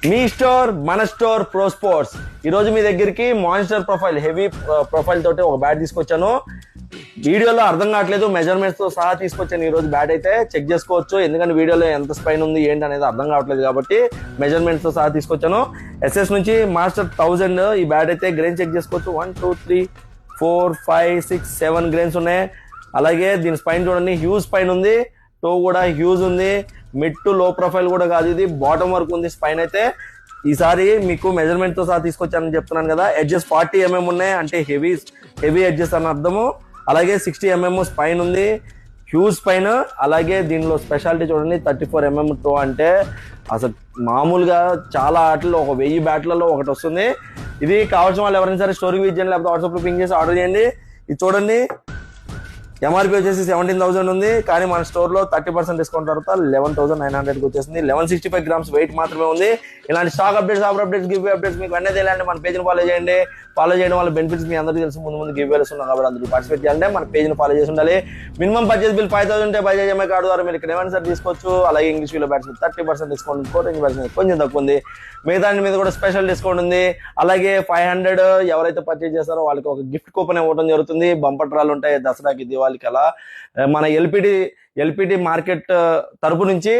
మీ store మన store pro sports. ఈరోజు మీ దగ్గరికి మాన్స్టర్ ప్రొఫైల్ హెవీ ప్రొఫైల్ తోటి ఒక బ్యాట్ తీసుకొచ్చాను. వీడియోలో అర్థం కావట్లేదు, మెజర్మెంట్స్ తో సహా తీసుకొచ్చాను. ఈ రోజు బ్యాట్ అయితే చెక్ చేసుకోవచ్చు, ఎందుకంటే వీడియోలో ఎంత స్పైన్ ఉంది ఏంటి అనేది అర్థం కావట్లేదు కాబట్టి మెజర్మెంట్స్ తో సహా తీసుకొచ్చాను. ఎస్ఎస్ నుంచి మాస్టర్ 1000 ఈ బ్యాట్ అయితే గ్రెయిన్ చెక్ చేసుకోవచ్చు. 1 2 3 4 5 6 7 గ్రెయిన్స్ ఉన్నాయి. అలాగే దీని స్పైన్ చూడండి, హ్యూజ్ స్పైన్ ఉంది, టో కూడా హ్యూజ్ ఉంది, మిడ్ టు లో ప్రొఫైల్ కూడా కాదు, ఇది బాటమ్ వరకు ఉంది స్పైన్ అయితే. ఈసారి మీకు మెజర్మెంట్ తో సహా తీసుకొచ్చానని చెప్తున్నాను కదా. ఎడ్జెస్ 40 mm ఉన్నాయి, అంటే హెవీ ఎడ్జెస్ అని అర్థము. అలాగే 60 mm స్పైన్ ఉంది, హ్యూజ్ స్పైన్. అలాగే దీనిలో స్పెషాలిటీ చూడండి, 34 mm టో, అంటే అసలు మామూలుగా చాలా ఆటల్లో 1000 బ్యాట్లలో ఒకటి వస్తుంది. ఇది కావాల్సిన వాళ్ళు ఎవరైనా సరే స్టోరీ విజిట్ చేయండి, లేకపోతే వాట్సాప్ లో పింక్ చేసి ఆర్డర్ చేయండి. ఇది చూడండి, ఎంఆర్పీ వచ్చేసి 17,000 ఉంది, కానీ మన స్టోర్ లో 30% డిస్కౌంట్ తర్వాత 11,900 వచ్చేసింది. 1165 grams వెయిట్ మాత్రమే ఉంది. ఇలాంటి stock updates, offer updates, give updates మీకు అన్నీ తెలియాలంటే మన పేజ్ ని ఫాలో చేయండి. ఫాలో చేయడం వల్ల బెనిఫిట్స్ మీ అందరికీ తెలుసు. ముందు గివ్ వేస్ ఉన్నాయి కాబట్టి అందరూ పార్టిసిపేట్ చేయాలంటే మన పేజ్ ని ఫాలో చేసి ఉండాలి. మినిమం పర్చేస్ బిల్ 5,000 ఉంటే బజాజ్ ఎంఐ కార్డు ద్వారా మీరు ఇక్కడ ఏమైనా సరే తీసుకోవచ్చు. అలాగే English willow bats 30% discount, coating bats కొంచెం తక్కువ ఉంది, మిగతా మీద కూడా స్పెషల్ డిస్కౌంట్ ఉంది. అలాగే 500 ఎవరైతే పర్చేజ్ చేస్తారో వాళ్ళకి ఒక గిఫ్ట్ కూపన్ ఇవ్వడం జరుగుతుంది. బంపర్ డ్రాలు ఉంటాయి దసరాకి, దివాళికి. అలా మన ఎల్పిటి మార్కెట్ తరపు నుంచి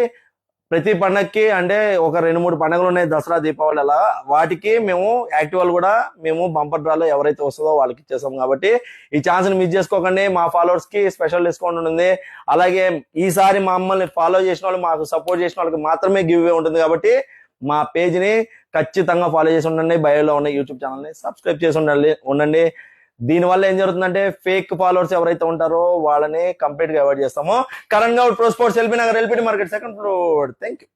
ప్రతి పండగకి, అంటే ఒక 2-3 పండుగలు ఉన్నాయి, దసరా, దీపావళి, అలా వాటికి మేము యాక్టివాలు కూడా మేము బంపర్ డ్రాలో ఎవరైతే వస్తుందో వాళ్ళకి ఇచ్చేసాం. కాబట్టి ఈ ఛాన్స్ ని మిస్ చేసుకోకండి. మా ఫాలోవర్స్ కి స్పెషల్ డిస్కౌంట్ ఉంటుంది. అలాగే ఈసారి మమ్మల్ని ఫాలో చేసిన వాళ్ళు, మాకు సపోర్ట్ చేసిన వాళ్ళకి మాత్రమే గివ్ అవే ఉంటుంది. కాబట్టి మా పేజ్ ని ఖచ్చితంగా ఫాలో చేసి ఉండండి. బయోలో ఉన్న యూట్యూబ్ ఛానల్ ని సబ్స్క్రైబ్ చేసి ఉండండి. దీనివల్ల ఏం జరుగుతుందంటే ఫేక్ ఫాలోవర్స్ ఎవరైతే ఉంటారో వాళ్ళని కంప్లీట్ గా అవాయిడ్ చేస్తాము. Karan Goud, pro sports, LB Nagar, LPT market, 2nd floor. Thank you.